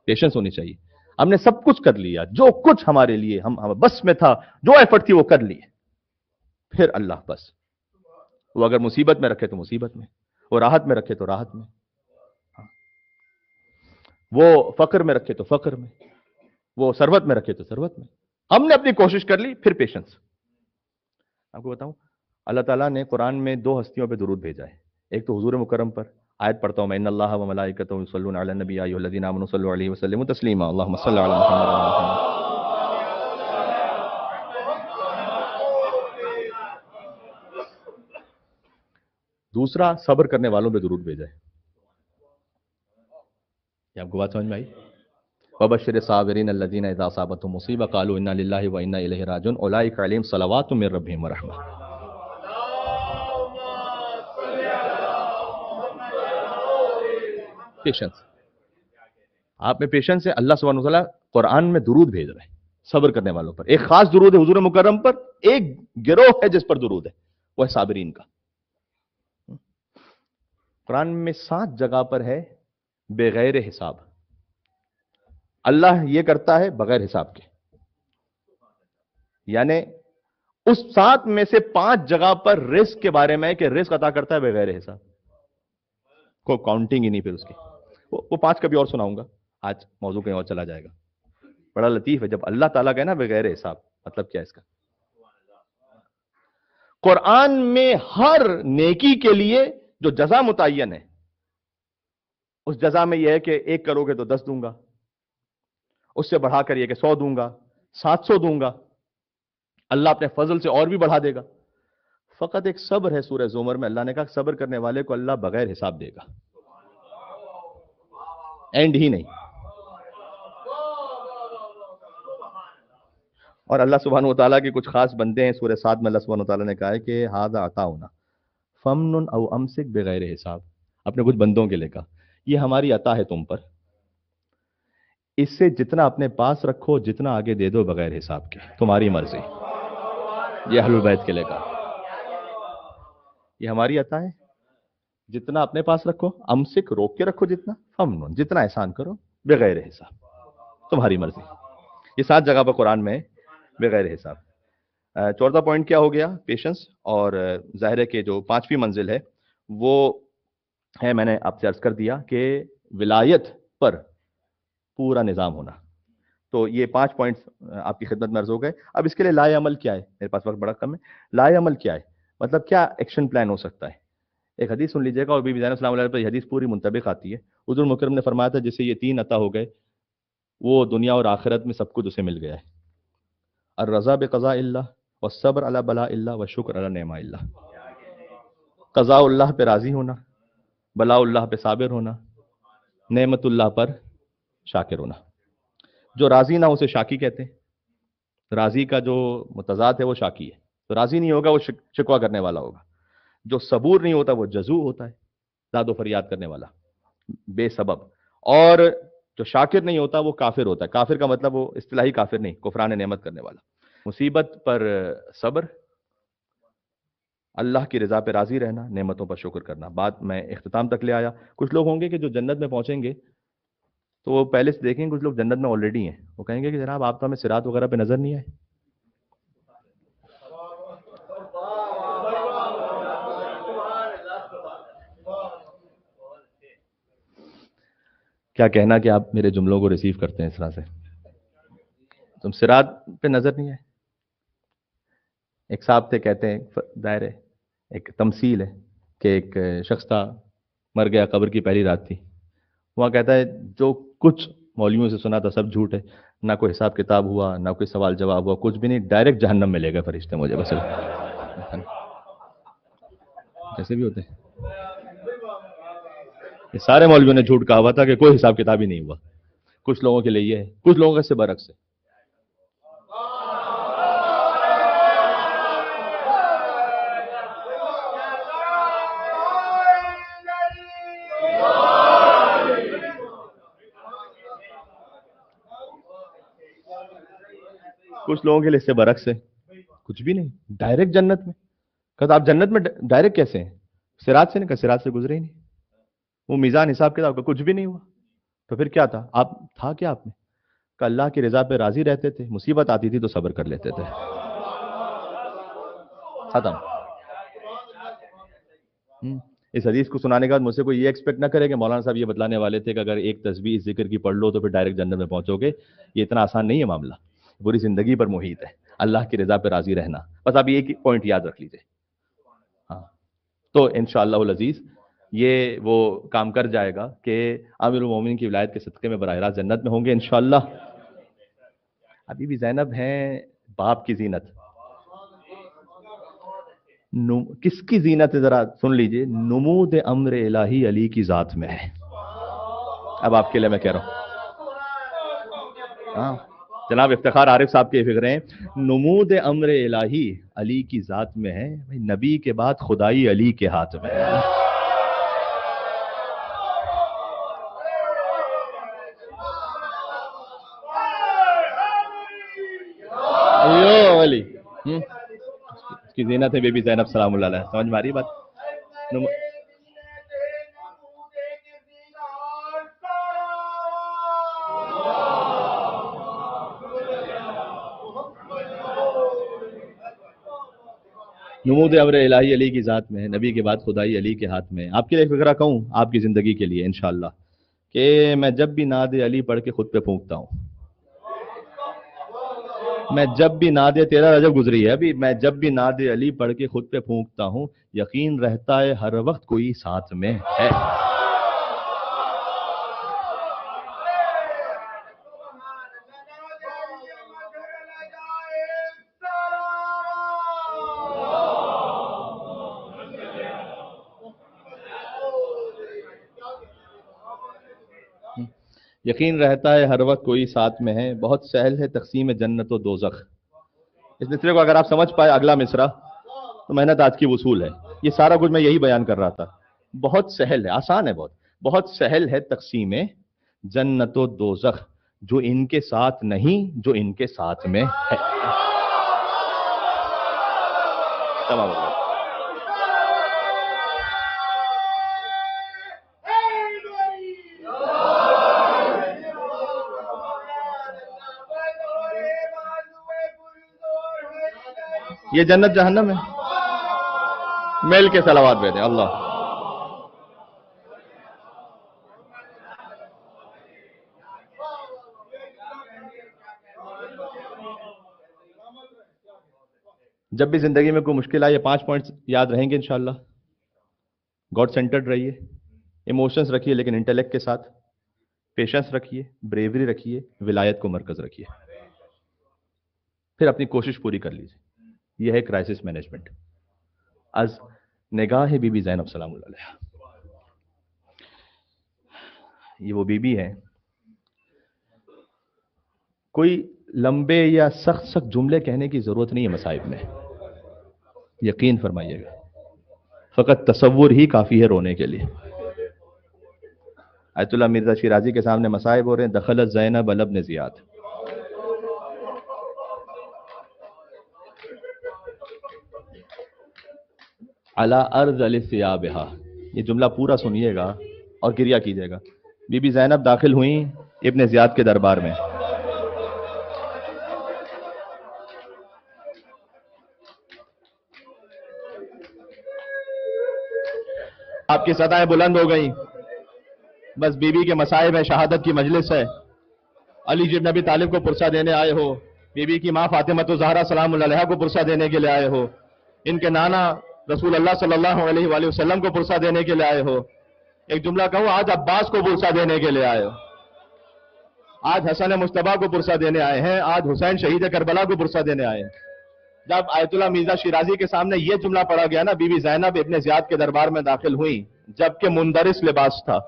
پیشنس ہونی چاہیے. ہم نے سب کچھ کر لیا، جو کچھ ہمارے لیے ہم بس میں تھا، جو ایفرٹ تھی وہ کر لیے. پھر اللہ بس وہ اگر مصیبت میں رکھے تو مصیبت میں، وہ راحت میں رکھے تو راحت میں، وہ فقر میں رکھے تو فقر میں، وہ ثروت میں رکھے تو ثروت میں. ہم نے اپنی کوشش کر لی، پھر پیشنس. آپ کو بتاؤں، اللہ تعالیٰ نے قرآن میں 2 ہستیوں پہ درود بھیجا ہے. ایک تو حضور مکرم پر، آیت پڑھتا ہوں میں، ان اللہ و ملائکتہ یصلون علی النبی یا ایھا الذین آمنوا صلوا علیہ وسلموا تسلیما اللهم صل علی محمد وعلی محمد. دوسرا صبر کرنے والوں پہ درود بھیجا ہے. کیا آپ کو بات سمجھ میں آئی؟ وبشر الصابرین الذین اذا اصابتهم مصیبہ قالوا انا للہ وانا الیہ راجعون اولئک علیہم صلوات من ربہم ورحمہ. پیشنس. آپ میں پیشنس ہے. اللہ سبحانہ وتعالیٰ قرآن میں درود بھیج رہے ہیں صبر کرنے والوں پر. ایک خاص درود ہے حضور مکرم پر، ایک گروہ ہے جس پر درود ہے، وہ ہے صابرین کا. قرآن میں 7 جگہ پر ہے بغیر حساب. اللہ یہ کرتا ہے بغیر حساب کے. یعنی اس 7 میں سے 5 جگہ پر رزق کے بارے میں ہے کہ رزق عطا کرتا ہے بغیر حساب. کوئی کاؤنٹنگ ہی نہیں پھر اس کی. وہ 5 کبھی اور سناؤں گا، آج موضوع کہیں اور چلا جائے گا. بڑا لطیف ہے جب اللہ تعالیٰ کہے نا بغیر حساب، مطلب کیا ہے اس کا؟ قرآن میں ہر نیکی کے لیے جو جزا متعین ہے، اس جزا میں یہ ہے کہ 1 کرو گے تو 10 دوں گا، اس سے بڑھا کر یہ کہ 100 دوں گا، 700 دوں گا. اللہ اپنے فضل سے اور بھی بڑھا دے گا. فقط ایک صبر ہے. سورہ زمر میں اللہ نے کہا صبر کرنے والے کو اللہ بغیر حساب دے گا، اینڈ ہی نہیں. اور اللہ سبحانہ وتعالیٰ کے کچھ خاص بندے ہیں. سورہ 7 میں اللہ سبحانہ وتعالیٰ نے کہا ہے کہ ھذا عطاؤنا فمنن او امسک بغیر حساب. اپنے کچھ بندوں کے لیے کہا یہ ہماری عطا ہے تم پر، اس سے جتنا اپنے پاس رکھو، جتنا آگے دے دو بغیر حساب کے، تمہاری مرضی. یہ اہل بیت کے لیے کہا یہ ہماری عطا ہے، جتنا اپنے پاس رکھو، امسک روک کے رکھو، جتنا فمنن جتنا احسان کرو بغیر حساب، تمہاری مرضی. یہ 7 جگہ پر قرآن میں بغیر حساب. چوتھا پوائنٹ کیا ہو گیا؟ پیشنس. اور ظاہر ہے کہ جو 5ویں منزل ہے وہ ہے، میں نے آپ سے عرض کر دیا کہ ولایت پر پورا نظام ہونا. تو یہ 5 پوائنٹس آپ کی خدمت میں عرض ہو گئے. اب اس کے لیے لائے عمل کیا ہے؟ میرے پاس وقت بڑا کم ہے. لائے عمل کیا ہے مطلب کیا ایکشن پلان ہو سکتا ہے؟ ایک حدیث سن لیجیے گا، اور بی بی زینب السلام علیہ پر یہ حدیث پوری منطبق آتی ہے. حضور مکرم نے فرمایا تھا جسے یہ 3 عطا ہو گئے وہ دنیا اور آخرت میں سب کچھ اسے مل گیا ہے. الرضا بقضاء اللہ والصبر علی بلاء اللہ والشکر علی نعماء اللہ. قضاء اللہ پہ راضی ہونا، بلاء اللہ پہ صابر ہونا، نعمت اللہ پر شاکر ہونا. جو راضی نہ اسے شاکی کہتے ہیں. راضی کا جو متضاد ہے وہ شاکی ہے. تو راضی نہیں ہوگا وہ شکوہ کرنے والا ہوگا. جو صبور نہیں ہوتا وہ جزوع ہوتا ہے، داد و فریاد کرنے والا بے سبب. اور جو شاکر نہیں ہوتا وہ کافر ہوتا ہے. کافر کا مطلب وہ اصطلاحی کافر نہیں، کفران نعمت کرنے والا. مصیبت پر صبر، اللہ کی رضا پہ راضی رہنا، نعمتوں پر شکر کرنا. بات میں اختتام تک لے آیا. کچھ لوگ ہوں گے کہ جو جنت میں پہنچیں گے تو وہ پہلے سے دیکھیں گے، کچھ لوگ جنت میں آلریڈی ہیں. وہ کہیں گے کہ جناب آپ تو ہمیں صراط وغیرہ پہ نظر نہیں آئے. کیا کہنا کہ آپ میرے جملوں کو ریسیو کرتے ہیں اس طرح سے. تم صراط پہ نظر نہیں آئے. ایک صاحب تھے، کہتے ہیں دائرے ایک تمثیل ہے کہ ایک شخص تھا، مر گیا، قبر کی پہلی رات تھی. وہاں کہتا ہے جو کچھ مولویوں سے سنا تھا سب جھوٹ ہے، نہ کوئی حساب کتاب ہوا، نہ کوئی سوال جواب ہوا، کچھ بھی نہیں، ڈائریکٹ جہنم میں لے گئے فرشتے مجھے بس. ایسے بھی ہوتے ہیں. یہ سارے مولویوں نے جھوٹ کہا ہوا تھا کہ کوئی حساب کتاب ہی نہیں ہوا. کچھ لوگوں کے لیے یہ ہے، کچھ لوگوں کا اس سے برعکس ہے. کچھ لوگوں کے لیے اس سے برعکس ہے، کچھ بھی نہیں، ڈائریکٹ جنت میں. کہا آپ جنت میں ڈائریکٹ کیسے ہیں؟ صراط سے نہیں، کہا صراط سے گزرے ہی نہیں. وہ میزان حساب کتاب کا کچھ بھی نہیں ہوا. تو پھر کیا تھا؟ آپ تھا کیا آپ نے؟ کہ اللہ کی رضا پہ راضی رہتے تھے، مصیبت آتی تھی تو صبر کر لیتے تھے. ختم. اس حدیث کو سنانے کے بعد مجھ سے کوئی یہ ایکسپیکٹ نہ کرے کہ مولانا صاحب یہ بتلانے والے تھے کہ اگر ایک تسبیح اس ذکر کی پڑھ لو تو پھر ڈائریکٹ جنت میں پہنچو گے. یہ اتنا آسان نہیں ہے معاملہ، پوری زندگی پر محیط ہے اللہ کی رضا پہ راضی رہنا. بس آپ یہ ایک پوائنٹ یاد رکھ لیجئے. ہاں تو انشاءاللہ العزیز یہ وہ کام کر جائے گا کہ امیر المومنین کی ولایت کے صدقے میں براہ راست جنت میں ہوں گے انشاءاللہ. ابھی بھی زینب ہیں باپ کی زینت. کس کی زینت ہے ذرا سن لیجئے. نمود امر الہی علی کی ذات میں ہے. اب آپ کے لیے میں کہہ رہا ہوں. ہاں جناب افتخار عارف صاحب کے فکر ہیں. نمود امر الہی علی کی ذات میں ہے، نبی کے بعد خدائی علی کے ہاتھ میں ہے. علی اس کی زینت ہے بی بی زینب سلام اللہ علیہ. سمجھ میں آ رہی بات؟ نمود امر الہی علی کی ذات میں ہے، نبی کے بعد خدائی علی کے ہاتھ میں ہے. آپ کے لیے فکرہ کہوں آپ کی زندگی کے لیے انشاءاللہ کہ میں جب بھی ناد علی پڑھ کے خود پہ پھونکتا ہوں، میں جب بھی ناد 13 رجب گزری ہے ابھی، میں جب بھی ناد علی پڑھ کے خود پہ پھونکتا ہوں یقین رہتا ہے ہر وقت کوئی ساتھ میں ہے. یقین رہتا ہے ہر وقت کوئی ساتھ میں ہے. بہت سہل ہے تقسیم جنت و دوزخ. اس مصرے کو اگر آپ سمجھ پائے اگلا مصرع تو محنت آج کی وصول ہے. یہ سارا کچھ میں یہی بیان کر رہا تھا. بہت سہل ہے، آسان ہے بہت. بہت سہل ہے تقسیم جنت و دوزخ، جو ان کے ساتھ نہیں جو ان کے ساتھ میں ہے. تمام ہو گیا. یہ جنت جہنم ہے. میل کے صلوات بھیجیں اللہ. جب بھی زندگی میں کوئی مشکل آئے یہ 5 پوائنٹس یاد رہیں گے انشاءاللہ. گاڈ سینٹرڈ رہیے، ایموشنز رکھیے لیکن انٹیلیکٹ کے ساتھ، پیشنس رکھیے، بریوری رکھیے، ولایت کو مرکز رکھیے، پھر اپنی کوشش پوری کر لیجیے. یہ ہے کرائسس مینجمنٹ. از نگاہ بی بی زینب سلام اللہ علیہ. یہ وہ بی بی ہے. کوئی لمبے یا سخت سخت جملے کہنے کی ضرورت نہیں ہے مصائب میں، یقین فرمائیے گا. فقط تصور ہی کافی ہے رونے کے لیے. آیت اللہ مرزا شیرازی کے سامنے مصائب ہو رہے ہیں. دخلت زینب علی ابن زیاد. علی ارض ثیابہا. یہ جملہ پورا سنیے گا اور گریہ کیجیے گا. بی بی زینب داخل ہوئیں ابن زیاد کے دربار میں. آپ کی صدائیں بلند ہو گئیں. بس بی بی کے مصائب ہے، شہادت کی مجلس ہے. علی جی بن ابی طالب کو پرسہ دینے آئے ہو، بی بی کی ماں فاطمہ الزہرا سلام اللہ علیہا کو پرسہ دینے کے لیے آئے ہو، ان کے نانا رسول اللہ صلی اللہ علیہ وآلہ وسلم کو پرسہ دینے کے لیے آئے ہو. ایک جملہ کہوں، آج عباس کو پرسہ دینے کے لیے آئے ہو، آج حسن مصطفیٰ کو پرسہ دینے آئے ہیں، آج حسین شہید کربلا کو پرسہ دینے آئے ہیں. جب آیت اللہ مرزا شیرازی کے سامنے یہ جملہ پڑھا گیا نا، بی بی زینب ابن زیاد کے دربار میں داخل ہوئی جبکہ مندرس لباس تھا،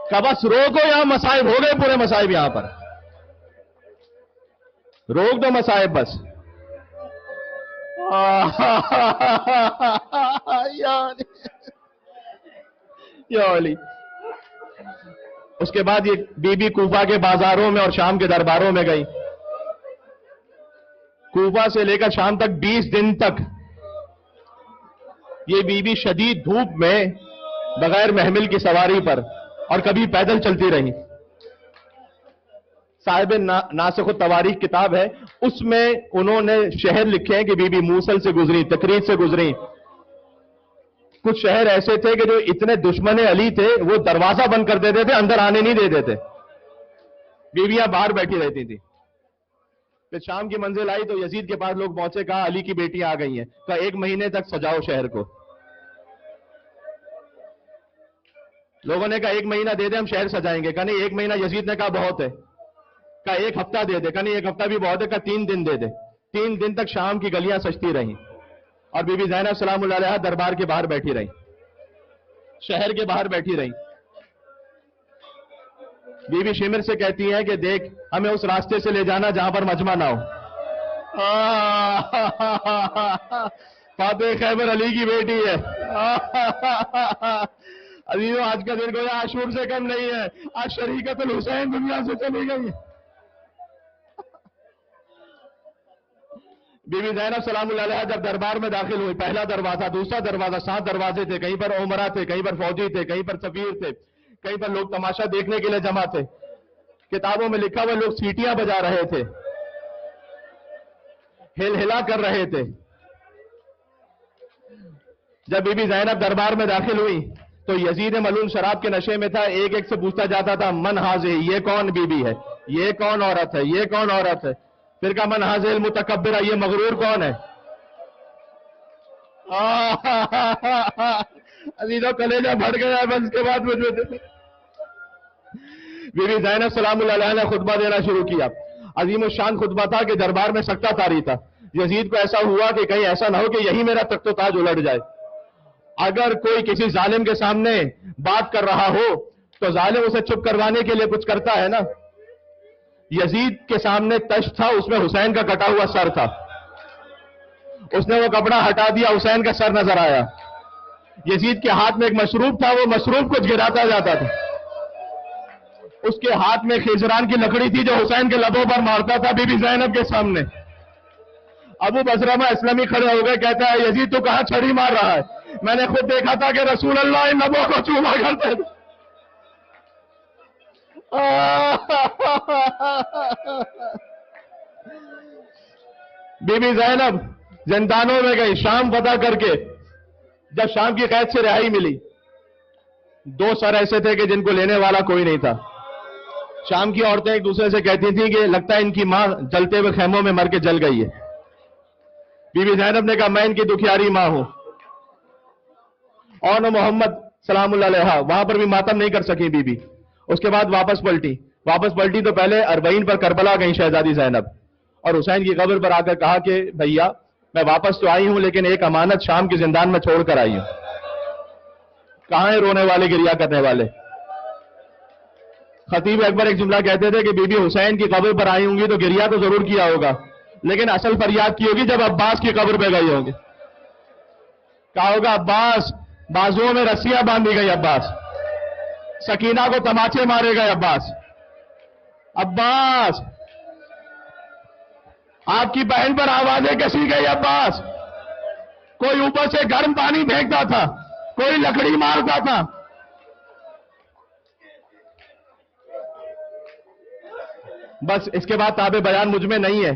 کہ بس روکو، یہاں مصائب ہو گئے، پورے مصائب یہاں پر روک دو مصائب بس. یا علی. اس کے بعد یہ بی بی کوفہ کے بازاروں میں اور شام کے درباروں میں گئی. کوفہ سے لے کر شام تک 20 دن تک یہ بیوی شدید دھوپ میں بغیر محمل کی سواری پر اور کبھی پیدل چلتی رہی. صاحب ناسخ التواریخ کتاب ہے، اس میں انہوں نے شہر لکھے ہیں کہ بی بی موصل سے گزری، تکریت سے گزری. کچھ شہر ایسے تھے کہ جو اتنے دشمن علی تھے وہ دروازہ بند کر دیتے تھے، اندر آنے نہیں دیتے تھے، بیویاں باہر بیٹھی رہتی تھی. پھر شام کی منزل آئی تو یزید کے پاس لوگ پہنچے، کہا علی کی بیٹیاں آ گئی ہیں، کہا 1 مہینے تک سجاؤ شہر کو. لوگوں نے کہا 1 مہینہ دے دے ہم شہر سجائیں گے، کہا نہیں 1 مہینہ. یزید نے کہا بہت ہے، کہا 1 ہفتہ دے دے، کہا نہیں 1 ہفتہ بھی بہت ہے، کہا 3 دن دے دے. 3 دن تک شام کی گلیاں سجتی رہیں اور بی بی زینب سلام اللہ علیہا دربار کے باہر بیٹھی رہیں، شہر کے باہر بیٹھی رہیں. بی بی شمر سے کہتی ہیں کہ دیکھ ہمیں اس راستے سے لے جانا جہاں پر مجمع نہ ہو. فاتح خیبر علی کی بیٹی ہے. عزیزو آج کا دن گویا عاشور سے کم نہیں ہے، آج شریکت الحسین دنیا سے چلی گئی ہے. بی بی زینب سلام اللہ علیہا جب دربار میں داخل ہوئی، پہلا دروازہ، دوسرا دروازہ، 7 دروازے تھے، کہیں پر عمرہ تھے، کہیں پر فوجی تھے، کہیں پر سفیر تھے، کہیں پر لوگ تماشا دیکھنے کے لیے جمع تھے. کتابوں میں لکھا ہوا لوگ سیٹیاں بجا رہے تھے، ہل ہلا کر رہے تھے. جب بی بی زینب دربار میں داخل ہوئی تو یزید ملعون شراب کے نشے میں تھا، ایک ایک سے پوچھتا جاتا تھا من حاضر، یہ کون بی بی ہے، یہ کون عورت ہے، یہ کون عورت ہے. پھر کہا من حاضر المتکبرہ، یہ مغرور کون ہے. عزیزو کلیجہ پھٹ گیا بس کے بعد مجھے. بی بی زینب سلام اللہ علیہا نے خطبہ دینا شروع کیا. عظیم الشان خطبہ تھا کہ دربار میں سکتہ طاری تھا. یزید کو ایسا ہوا کہ کہیں ایسا نہ ہو کہ یہی میرا تخت و تاج الٹ جائے. اگر کوئی کسی ظالم کے سامنے بات کر رہا ہو تو ظالم اسے چپ کروانے کے لیے کچھ کرتا ہے نا. یزید کے سامنے تشت تھا، اس میں حسین کا کٹا ہوا سر تھا. اس نے وہ کپڑا ہٹا دیا، حسین کا سر نظر آیا. یزید کے ہاتھ میں ایک مشروب تھا، وہ مشروب کچھ گراتا جاتا تھا. اس کے ہاتھ میں خیزران کی لکڑی تھی جو حسین کے لبوں پر مارتا تھا. بی بی زینب کے سامنے ابو بزرمہ اسلامی کھڑے ہو گئے، کہتا ہے یزید تو کہاں چھڑی مار رہا ہے، میں نے خود دیکھا تھا کہ رسول اللہ ان لبوں کو چوما کرتے تھے. بی بی زینب زندانوں میں گئی، شام فتح کر کے جب شام کی قید سے رہائی ملی، 2 سر ایسے تھے کہ جن کو لینے والا کوئی نہیں تھا. شام کی عورتیں ایک دوسرے سے کہتی تھیں کہ لگتا ہے ان کی ماں جلتے ہوئے خیموں میں مر کے جل گئی ہے. بی بی زینب نے کہا میں ان کی دکھیاری ماں ہوں. اور محمد سلام اللہ علیہا وہاں پر بھی ماتم نہیں کر سکی بی بی. اس کے بعد واپس پلٹی تو پہلے 40 پر کربلا گئی شہزادی زینب اور حسین کی قبر پر آ کر کہا کہ بھیا میں واپس تو آئی ہوں لیکن ایک امانت شام کی زندان میں چھوڑ کر آئی ہوں. کہاں ہیں رونے والے گریا کرنے والے. خطیب اکبر ایک جملہ کہتے تھے کہ بی بی حسین کی قبر پر آئی ہوں گی تو گریا تو ضرور کیا ہوگا لیکن اصل فریاد کی ہوگی جب عباس کی قبر پہ گئی ہوگی. کہا ہوگا عباس، بازوؤں میں رسیاں باندھی گئی عباس، سکینہ کو تماچے مارے گئے عباس. عباس آپ کی بہن پر آوازیں کسی گئی عباس. کوئی اوپر سے گرم پانی پھینکتا تھا، کوئی لکڑی مارتا تھا. بس اس کے بعد تابع بیان مجھ میں نہیں ہے،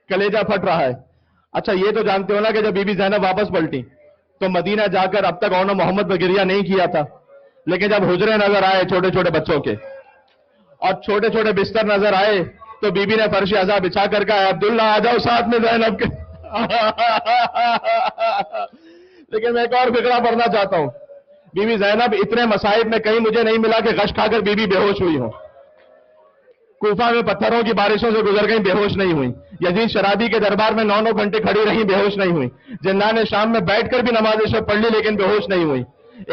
کلیجہ پھٹ رہا ہے. اچھا یہ تو جانتے ہو نا کہ جب بی بی زینب واپس پلٹی تو مدینہ جا کر اب تک اون محمد پر گریہ نہیں کیا تھا، لیکن جب حجرے نظر آئے چھوٹے چھوٹے بچوں کے اور چھوٹے چھوٹے بستر نظر آئے تو بی بی نے فرش عزا بچھا کر کہا عبداللہ آ جاؤ ساتھ میں زینب کے. لیکن میں ایک اور فقرہ پڑھنا چاہتا ہوں. بی بی زینب اتنے مصائب میں کہیں مجھے نہیں ملا کہ غش کھا کر بی بی بے ہوش ہوئی ہو. کوفہ میں پتھروں کی بارشوں سے گزر گئی، بے ہوش نہیں ہوئی. یزید شرابی کے دربار میں 9 گھنٹے کھڑی رہی، بے ہوش نہیں ہوئی. زندان شام میں بیٹھ کر بھی نماز شب پڑھ لی لیکن بے ہوش نہیں ہوئی.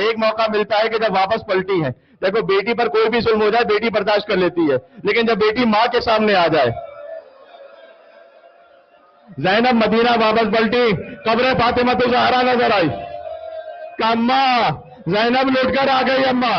ایک موقع ملتا ہے کہ جب واپس پلٹی ہے. دیکھو بیٹی پر کوئی بھی ظلم ہو جائے بیٹی برداشت کر لیتی ہے، لیکن جب بیٹی ماں کے سامنے آ جائے. زینب مدینہ واپس پلٹی، قبر فاطمہ الزہرا نظر آئی. کہ اماں زینب لوٹ کر آ گئی اماں.